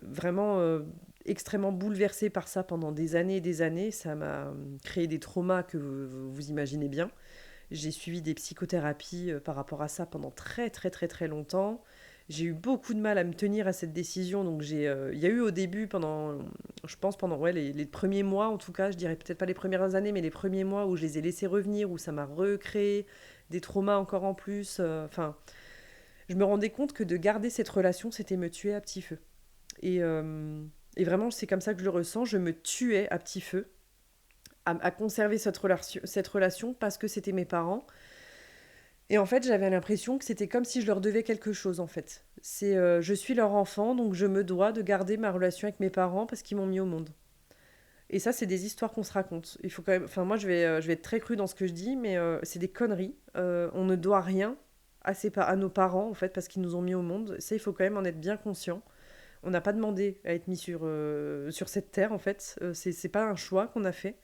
vraiment extrêmement bouleversée par ça pendant des années et des années. Ça m'a créé des traumas que vous imaginez bien. J'ai suivi des psychothérapies par rapport à ça pendant très très très très longtemps. J'ai eu beaucoup de mal à me tenir à cette décision. Donc il y a eu au début, je pense pendant ouais, les premiers mois en tout cas, je dirais peut-être pas les premières années, mais les premiers mois où je les ai laissés revenir, où ça m'a recréé des traumas encore en plus. Enfin, je me rendais compte que de garder cette relation, c'était me tuer à petit feu. Et, euh, et vraiment, c'est comme ça que je le ressens. Je me tuais à petit feu à conserver cette relation parce que c'était mes parents. Et en fait, j'avais l'impression que c'était comme si je leur devais quelque chose, en fait. Je suis leur enfant, donc je me dois de garder ma relation avec mes parents parce qu'ils m'ont mis au monde. Et ça, c'est des histoires qu'on se raconte. Il faut quand même, enfin, moi, je vais être très crue dans ce que je dis, mais c'est des conneries. On ne doit rien à nos parents, en fait, parce qu'ils nous ont mis au monde. Ça, il faut quand même en être bien conscient. On n'a pas demandé à être mis sur cette terre, en fait. C'est pas un choix qu'on a fait.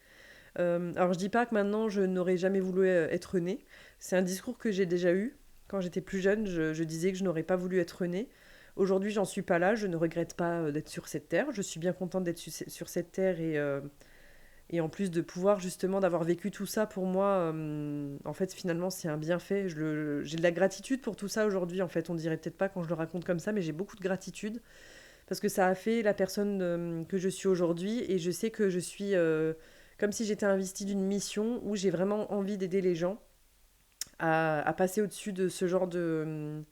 Alors je dis pas que maintenant je n'aurais jamais voulu être née. C'est un discours que j'ai déjà eu. Quand j'étais plus jeune, je disais que je n'aurais pas voulu être née. Aujourd'hui, j'en suis pas là. Je ne regrette pas d'être sur cette terre. Je suis bien contente d'être sur cette terre et en plus de pouvoir justement d'avoir vécu tout ça pour moi. En fait, finalement, c'est un bienfait. J'ai de la gratitude pour tout ça aujourd'hui. En fait, on dirait peut-être pas quand je le raconte comme ça, mais j'ai beaucoup de gratitude parce que ça a fait la personne que je suis aujourd'hui et je sais que je suis comme si j'étais investie d'une mission où j'ai vraiment envie d'aider les gens à passer au-dessus de ce genre de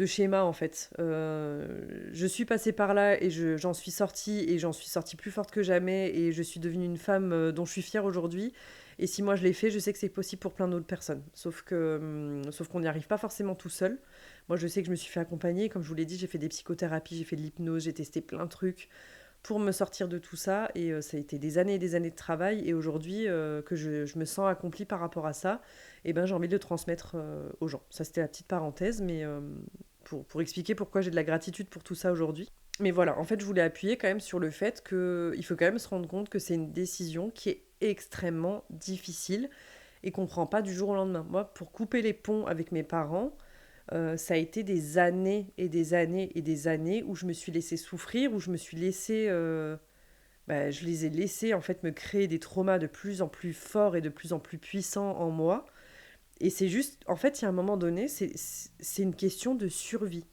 schéma en fait. Je suis passée par là et j'en suis sortie plus forte que jamais et je suis devenue une femme dont je suis fière aujourd'hui. Et si moi je l'ai fait, je sais que c'est possible pour plein d'autres personnes. Sauf qu'on n'y arrive pas forcément tout seul. Moi je sais que je me suis fait accompagner, comme je vous l'ai dit, j'ai fait des psychothérapies, j'ai fait de l'hypnose, j'ai testé plein de trucs pour me sortir de tout ça. Et ça a été des années et des années de travail. Et aujourd'hui, que je me sens accomplie par rapport à ça, et ben, j'ai envie de le transmettre aux gens. Ça, c'était la petite parenthèse, mais pour expliquer pourquoi j'ai de la gratitude pour tout ça aujourd'hui. Mais voilà, en fait, je voulais appuyer quand même sur le fait qu'il faut quand même se rendre compte que c'est une décision qui est extrêmement difficile et qu'on ne prend pas du jour au lendemain. Moi, pour couper les ponts avec mes parents, ça a été des années et des années et des années où je me suis laissée souffrir, où je me suis laissée... je les ai laissés en fait me créer des traumas de plus en plus forts et de plus en plus puissants en moi. Et c'est juste, en fait, il y a un moment donné, c'est une question de survie.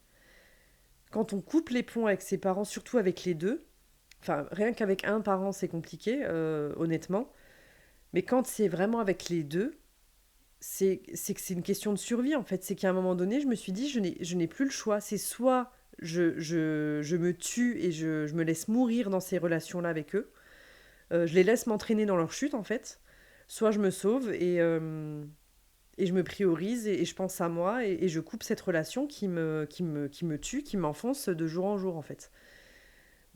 Quand on coupe les ponts avec ses parents, surtout avec les deux, enfin, rien qu'avec un parent, c'est compliqué, honnêtement, mais quand c'est vraiment avec les deux, c'est que c'est une question de survie, en fait. C'est qu'à un moment donné, je me suis dit, je n'ai plus le choix. C'est soit je me tue et je me laisse mourir dans ces relations-là avec eux, je les laisse m'entraîner dans leur chute, en fait, soit je me sauve et je me priorise et je pense à moi et je coupe cette relation qui me tue, qui m'enfonce de jour en jour en fait.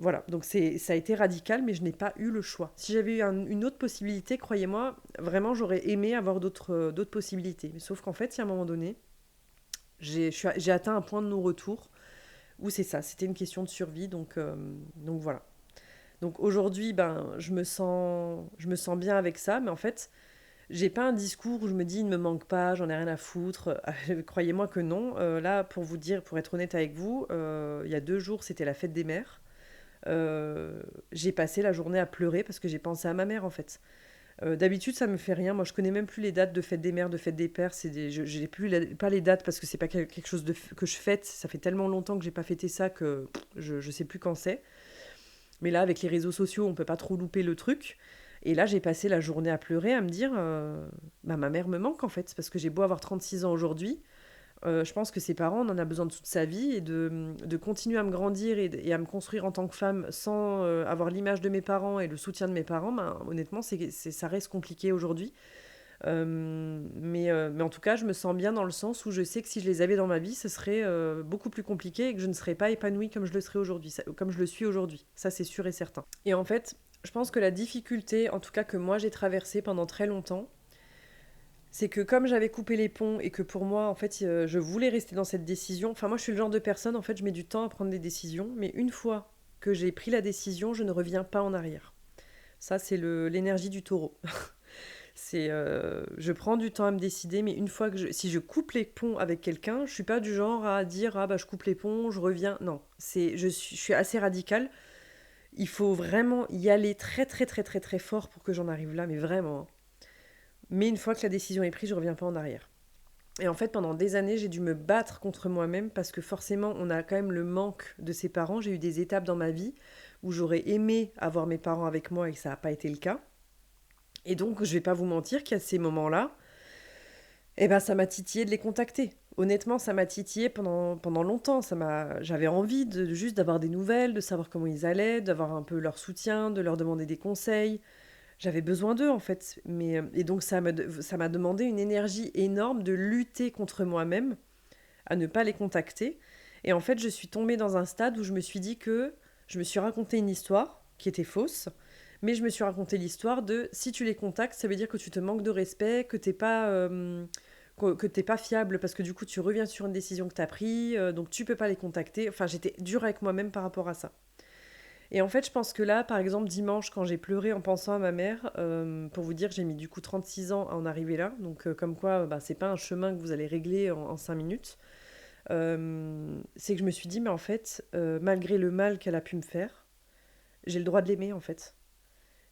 Voilà, donc ça a été radical, mais je n'ai pas eu le choix. Si j'avais eu une autre possibilité, croyez-moi, vraiment j'aurais aimé avoir d'autres possibilités. Mais sauf qu'en fait, il y a un moment donné, j'ai atteint un point de non-retour où c'est ça, c'était une question de survie, donc voilà. Donc aujourd'hui, ben, je me sens bien avec ça, mais en fait, j'ai pas un discours où je me dis il ne me manque pas, j'en ai rien à foutre. Croyez-moi que non. Là, pour vous dire, pour être honnête avec vous, il y a 2 jours, c'était la fête des mères. J'ai passé la journée à pleurer parce que j'ai pensé à ma mère en fait. D'habitude, ça me fait rien. Moi, je connais même plus les dates de fête des mères, de fête des pères. Je n'ai plus pas les dates parce que c'est pas quelque chose que je fête. Ça fait tellement longtemps que j'ai pas fêté ça que je sais plus quand c'est. Mais là, avec les réseaux sociaux, on peut pas trop louper le truc. Et là, j'ai passé la journée à pleurer, à me dire, bah, ma mère me manque en fait, parce que j'ai beau avoir 36 ans aujourd'hui, je pense que ses parents, on en a besoin de toute sa vie et de continuer à me grandir et à me construire en tant que femme sans avoir l'image de mes parents et le soutien de mes parents, ben, honnêtement, ça reste compliqué aujourd'hui. Mais en tout cas, je me sens bien dans le sens où je sais que si je les avais dans ma vie, ce serait beaucoup plus compliqué et que je ne serais pas épanouie comme je le serais aujourd'hui, comme je le suis aujourd'hui. Ça, c'est sûr et certain. Et en fait, je pense que la difficulté, en tout cas que moi j'ai traversée pendant très longtemps, c'est que comme j'avais coupé les ponts et que pour moi, en fait, je voulais rester dans cette décision. Enfin, moi, je suis le genre de personne, en fait, je mets du temps à prendre des décisions, mais une fois que j'ai pris la décision, je ne reviens pas en arrière. Ça, c'est l'énergie du taureau. Je prends du temps à me décider, mais une fois si je coupe les ponts avec quelqu'un, je suis pas du genre à dire ah bah je coupe les ponts, je reviens. Non, je suis assez radicale. Il faut vraiment y aller très très très très très fort pour que j'en arrive là, mais vraiment, hein. Mais une fois que la décision est prise, je reviens pas en arrière. Et en fait, pendant des années, j'ai dû me battre contre moi-même parce que forcément, on a quand même le manque de ses parents. J'ai eu des étapes dans ma vie où j'aurais aimé avoir mes parents avec moi et que ça n'a pas été le cas. Et donc, je vais pas vous mentir qu'à ces moments-là, eh ben, ça m'a titillé de les contacter. Honnêtement, ça m'a titillé pendant longtemps. J'avais envie juste d'avoir des nouvelles, de savoir comment ils allaient, d'avoir un peu leur soutien, de leur demander des conseils. J'avais besoin d'eux, en fait. Et donc, ça m'a demandé une énergie énorme de lutter contre moi-même, à ne pas les contacter. Et en fait, je suis tombée dans un stade où je me suis dit que je me suis raconté une histoire qui était fausse, mais je me suis raconté l'histoire de si tu les contactes, ça veut dire que tu te manques de respect, que t'es pas fiable parce que du coup tu reviens sur une décision que tu as prise, donc tu peux pas les contacter. Enfin, j'étais dure avec moi-même par rapport à ça. Et en fait, je pense que là, par exemple, dimanche, quand j'ai pleuré en pensant à ma mère, pour vous dire, j'ai mis du coup 36 ans à en arriver là. Donc, comme quoi, bah, c'est pas un chemin que vous allez régler en 5 minutes. C'est que je me suis dit, mais en fait, malgré le mal qu'elle a pu me faire, j'ai le droit de l'aimer, en fait.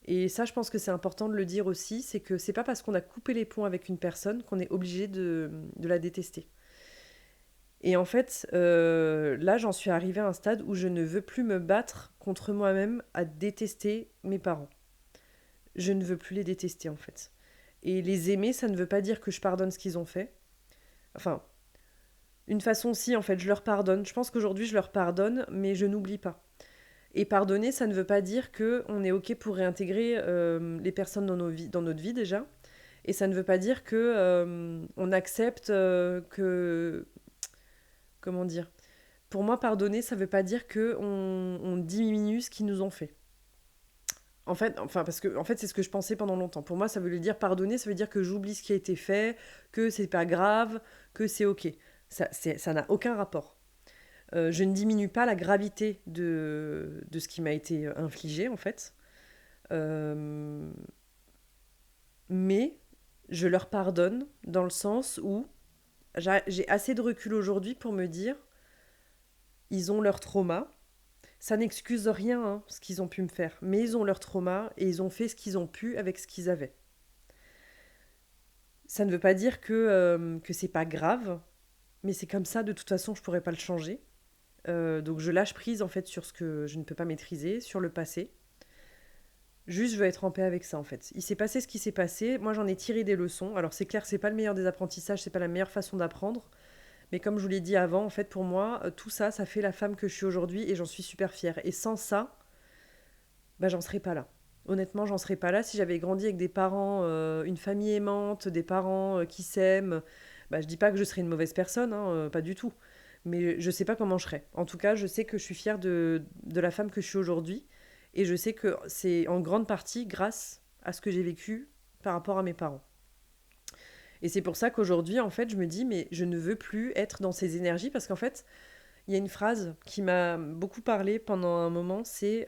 Et ça, je pense que c'est important de le dire aussi, c'est que c'est pas parce qu'on a coupé les ponts avec une personne qu'on est obligé de la détester. Et en fait, là, j'en suis arrivée à un stade où je ne veux plus me battre contre moi-même à détester mes parents. Je ne veux plus les détester, en fait. Et les aimer, ça ne veut pas dire que je pardonne ce qu'ils ont fait. Enfin, une façon si, en fait, je leur pardonne. Je pense qu'aujourd'hui, je leur pardonne, mais je n'oublie pas. Et pardonner, ça ne veut pas dire qu'on est OK pour réintégrer les personnes dans notre vie déjà. Et ça ne veut pas dire que on accepte que... Comment dire? Pour moi, pardonner, ça ne veut pas dire on diminue ce qu'ils nous ont fait. En fait, enfin, parce que en fait, c'est ce que je pensais pendant longtemps. Pour moi, ça veut dire pardonner, ça veut dire que j'oublie ce qui a été fait, que c'est pas grave, que c'est OK. Ça n'a aucun rapport. Je ne diminue pas la gravité de ce qui m'a été infligé, en fait. Euh, mais je leur pardonne dans le sens où j'ai assez de recul aujourd'hui pour me dire, ils ont leur trauma. Ça n'excuse rien, hein, ce qu'ils ont pu me faire. Mais ils ont leur trauma et ils ont fait ce qu'ils ont pu avec ce qu'ils avaient. Ça ne veut pas dire que c'est pas grave, mais c'est comme ça, de toute façon, je pourrais pas le changer. Donc je lâche prise en fait sur ce que je ne peux pas maîtriser, sur le passé. Juste, je veux être en paix avec ça en fait. Il s'est passé ce qui s'est passé. Moi, j'en ai tiré des leçons. Alors c'est clair, c'est pas le meilleur des apprentissages, c'est pas la meilleure façon d'apprendre. Mais comme je vous l'ai dit avant, en fait, pour moi, tout ça, ça fait la femme que je suis aujourd'hui et j'en suis super fière. Et sans ça, bah, j'en serais pas là. Honnêtement, j'en serais pas là. Si j'avais grandi avec des parents, une famille aimante, des parents qui s'aiment, bah, je dis pas que je serais une mauvaise personne, hein, pas du tout. Mais je sais pas comment je serais. En tout cas, je sais que je suis fière de la femme que je suis aujourd'hui. Et je sais que c'est en grande partie grâce à ce que j'ai vécu par rapport à mes parents. Et c'est pour ça qu'aujourd'hui, en fait, je me dis, mais je ne veux plus être dans ces énergies parce qu'en fait, il y a une phrase qui m'a beaucoup parlé pendant un moment, c'est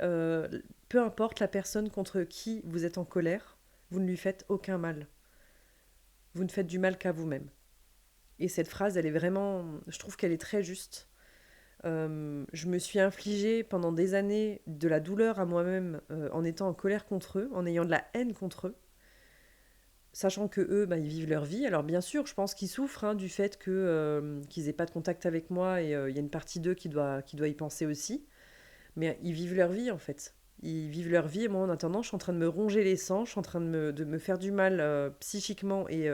peu importe la personne contre qui vous êtes en colère, vous ne lui faites aucun mal. Vous ne faites du mal qu'à vous-même. Et cette phrase, elle est vraiment, je trouve qu'elle est très juste. Je me suis infligé pendant des années de la douleur à moi-même en étant en colère contre eux, en ayant de la haine contre eux. sachant que eux, ils vivent leur vie. Alors bien sûr, je pense qu'ils souffrent du fait qu'ils aient pas de contact avec moi et il y a une partie d'eux qui doit y penser aussi. Mais ils vivent leur vie en fait. Ils vivent leur vie et moi en attendant, je suis en train de me ronger les sangs, je suis en train de me faire du mal psychiquement et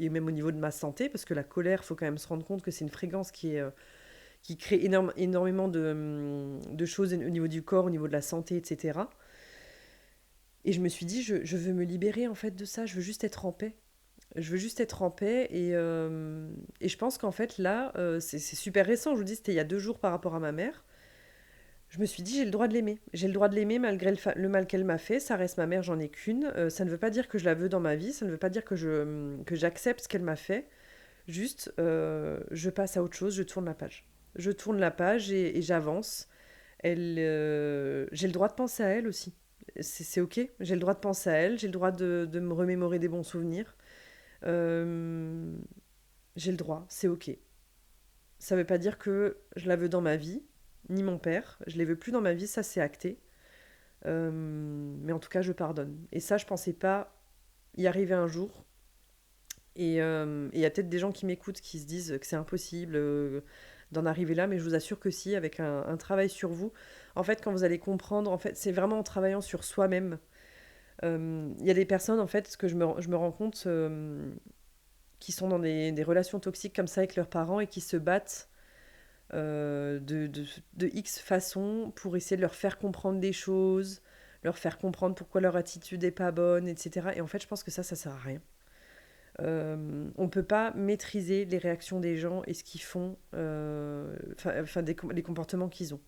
même au niveau de ma santé parce que la colère, faut quand même se rendre compte que c'est une fréquence qui crée énormément de choses au niveau du corps, au niveau de la santé, etc. Et je me suis dit, je veux me libérer en fait de ça, je veux juste être en paix. Je veux juste être en paix et je pense qu'en fait là, c'est super récent, je vous dis, c'était il y a 2 jours par rapport à ma mère. Je me suis dit, j'ai le droit de l'aimer. J'ai le droit de l'aimer malgré le mal qu'elle m'a fait. Ça reste ma mère, j'en ai qu'une. Ça ne veut pas dire que je la veux dans ma vie, ça ne veut pas dire que j'accepte ce qu'elle m'a fait. Juste, je passe à autre chose, je tourne la page. Je tourne la page et j'avance. J'ai le droit de penser à elle aussi. C'est ok, j'ai le droit de penser à elle, j'ai le droit de me remémorer des bons souvenirs. Euh, j'ai le droit, c'est ok. Ça veut pas dire que je la veux dans ma vie, ni mon père. Je les veux plus dans ma vie, ça c'est acté. Mais en tout cas, je pardonne. Et ça, je pensais pas y arriver un jour. Et il y a peut-être des gens qui m'écoutent qui se disent que c'est impossible d'en arriver là, mais je vous assure que si, avec un travail sur vous. En fait, quand vous allez comprendre, en fait, c'est vraiment en travaillant sur soi-même. Il y a des personnes, en fait, ce que je me rends compte, qui sont dans des relations toxiques comme ça avec leurs parents et qui se battent de X façons pour essayer de leur faire comprendre des choses, leur faire comprendre pourquoi leur attitude est pas bonne, etc. Et en fait, je pense que ça sert à rien. On peut pas maîtriser les réactions des gens et ce qu'ils font, les comportements qu'ils ont.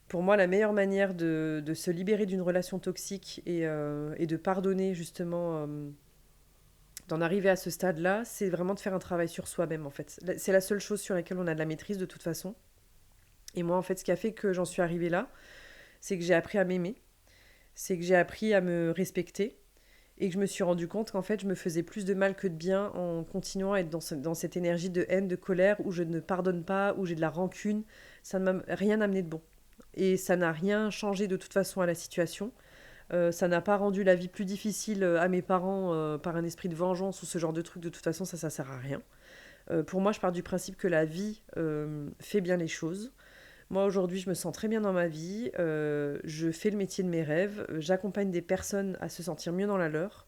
Pour moi, la meilleure manière de se libérer d'une relation toxique et de pardonner justement, d'en arriver à ce stade-là, c'est vraiment de faire un travail sur soi-même en fait. C'est la seule chose sur laquelle on a de la maîtrise de toute façon. Et moi, en fait, ce qui a fait que j'en suis arrivée là, c'est que j'ai appris à m'aimer, c'est que j'ai appris à me respecter et que je me suis rendu compte qu'en fait, je me faisais plus de mal que de bien en continuant à être dans cette énergie de haine, de colère, où je ne pardonne pas, où j'ai de la rancune. Ça ne m'a rien amené de bon. Et ça n'a rien changé de toute façon à la situation. Ça n'a pas rendu la vie plus difficile à mes parents par un esprit de vengeance ou ce genre de truc. De toute façon, ça sert à rien. Pour moi, je pars du principe que la vie fait bien les choses. Moi, aujourd'hui, je me sens très bien dans ma vie. Je fais le métier de mes rêves. J'accompagne des personnes à se sentir mieux dans la leur.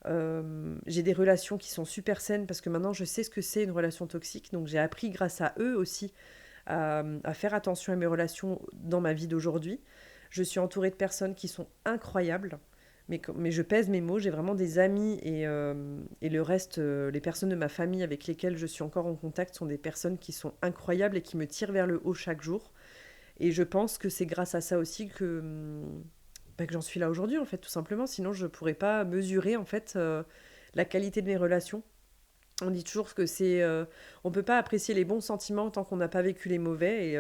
J'ai des relations qui sont super saines parce que maintenant, je sais ce que c'est une relation toxique. Donc, j'ai appris grâce à eux aussi à faire attention à mes relations dans ma vie d'aujourd'hui. Je suis entourée de personnes qui sont incroyables. Mais je pèse mes mots, j'ai vraiment des amis et le reste, les personnes de ma famille avec lesquelles je suis encore en contact sont des personnes qui sont incroyables et qui me tirent vers le haut chaque jour. Et je pense que c'est grâce à ça aussi que j'en suis là aujourd'hui, en fait, tout simplement. Sinon, je ne pourrais pas mesurer, en fait, la qualité de mes relations. On dit toujours que on ne peut pas apprécier les bons sentiments tant qu'on n'a pas vécu les mauvais.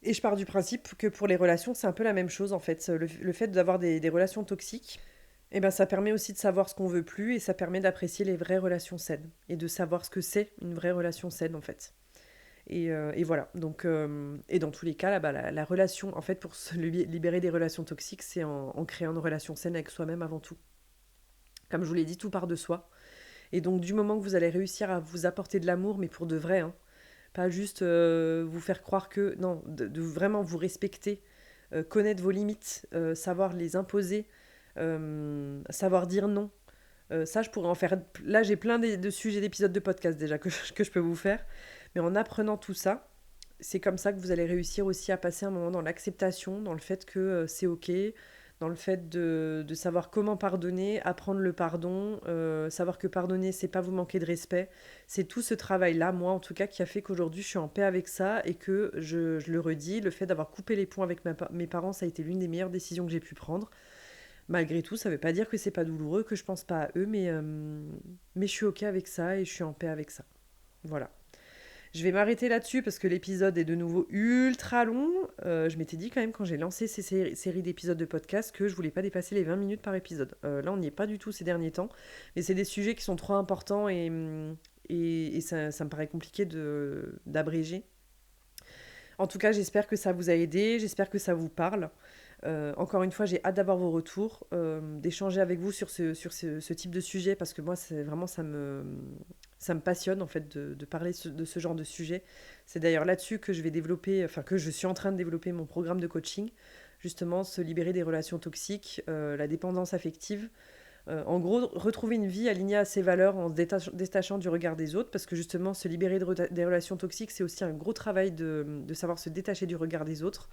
Et je pars du principe que pour les relations, c'est un peu la même chose, en fait. Le fait d'avoir des relations toxiques, eh ben, ça permet aussi de savoir ce qu'on veut plus et ça permet d'apprécier les vraies relations saines et de savoir ce que c'est une vraie relation saine, en fait. Et voilà. Donc, et dans tous les cas, là, la relation, en fait, pour se libérer des relations toxiques, c'est en créant une relation saine avec soi-même avant tout. Comme je vous l'ai dit, tout part de soi. Et donc, du moment que vous allez réussir à vous apporter de l'amour, mais pour de vrai, hein, pas juste vous faire croire que... Non, de vraiment vous respecter, connaître vos limites, savoir les imposer, savoir dire non. Ça, je pourrais en faire... Là, j'ai plein de sujets d'épisodes de podcast déjà que je peux vous faire. Mais en apprenant tout ça, c'est comme ça que vous allez réussir aussi à passer un moment dans l'acceptation, dans le fait que c'est ok, dans le fait de savoir comment pardonner, apprendre le pardon, savoir que pardonner, c'est pas vous manquer de respect. C'est tout ce travail-là, moi en tout cas, qui a fait qu'aujourd'hui je suis en paix avec ça et que je le redis, le fait d'avoir coupé les ponts avec mes parents, ça a été l'une des meilleures décisions que j'ai pu prendre. Malgré tout, ça veut pas dire que c'est pas douloureux, que je pense pas à eux, mais je suis ok avec ça et je suis en paix avec ça. Voilà. Je vais m'arrêter là-dessus parce que l'épisode est de nouveau ultra long. Je m'étais dit quand même quand j'ai lancé ces séries d'épisodes de podcast que je voulais pas dépasser les 20 minutes par épisode. Là, on n'y est pas du tout ces derniers temps. Mais c'est des sujets qui sont trop importants et ça me paraît compliqué d'abréger. En tout cas, j'espère que ça vous a aidé, j'espère que ça vous parle. Encore une fois, j'ai hâte d'avoir vos retours, d'échanger avec vous sur ce type de sujet, parce que moi, c'est vraiment, ça me passionne en fait de parler de ce genre de sujet. C'est d'ailleurs là-dessus que je vais développer, enfin que je suis en train de développer mon programme de coaching, justement se libérer des relations toxiques, la dépendance affective. En gros, retrouver une vie alignée à ses valeurs en se détachant du regard des autres, parce que justement, se libérer des relations toxiques, c'est aussi un gros travail de savoir se détacher du regard des autres.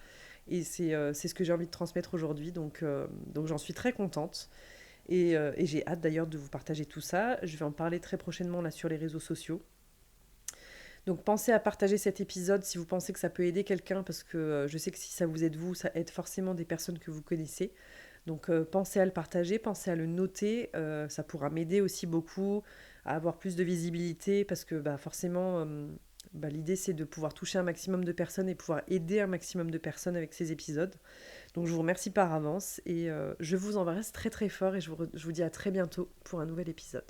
Et c'est ce que j'ai envie de transmettre aujourd'hui, donc j'en suis très contente. Et j'ai hâte d'ailleurs de vous partager tout ça. Je vais en parler très prochainement là sur les réseaux sociaux. Donc pensez à partager cet épisode si vous pensez que ça peut aider quelqu'un, parce que je sais que si ça vous aide vous, ça aide forcément des personnes que vous connaissez. Donc pensez à le partager, pensez à le noter, ça pourra m'aider aussi beaucoup à avoir plus de visibilité, parce que bah, forcément, l'idée c'est de pouvoir toucher un maximum de personnes et pouvoir aider un maximum de personnes avec ces épisodes. Donc je vous remercie par avance et je vous embrasse très très fort et je vous dis à très bientôt pour un nouvel épisode.